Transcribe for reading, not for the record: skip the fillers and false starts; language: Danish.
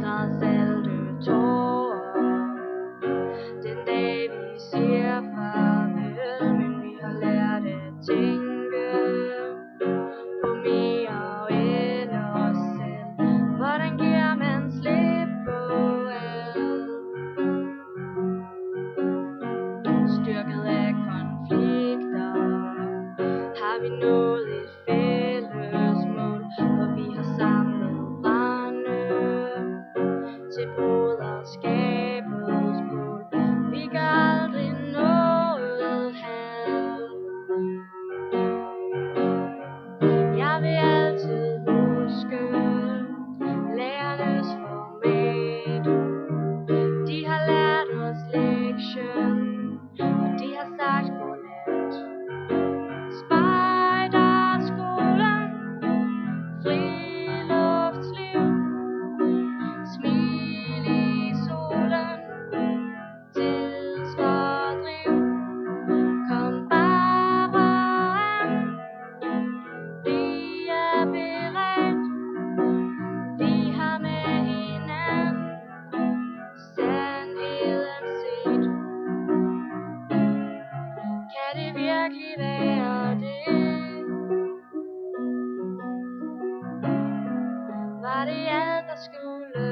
græd salte tårer den dag vi siger farvel, men vi har lært at tænke på mere end os selv. Hvordan giver man slip på alt? Styrket af konflikter har vi nået et fælles mål, og vi har samlet brænde til broderskabets bål. Vi gør aldrig noget halvt. Jeg vil altid huske lærernes format. De har lært os lektion, og de har sagt godnat. Spejderskolen, friluftsliv, smil i solen, tidsfordriv. Kom bare an, vi er beredt, vi har med hinanden sandheden set. Kan det virkelig være det? Var det alt der skulle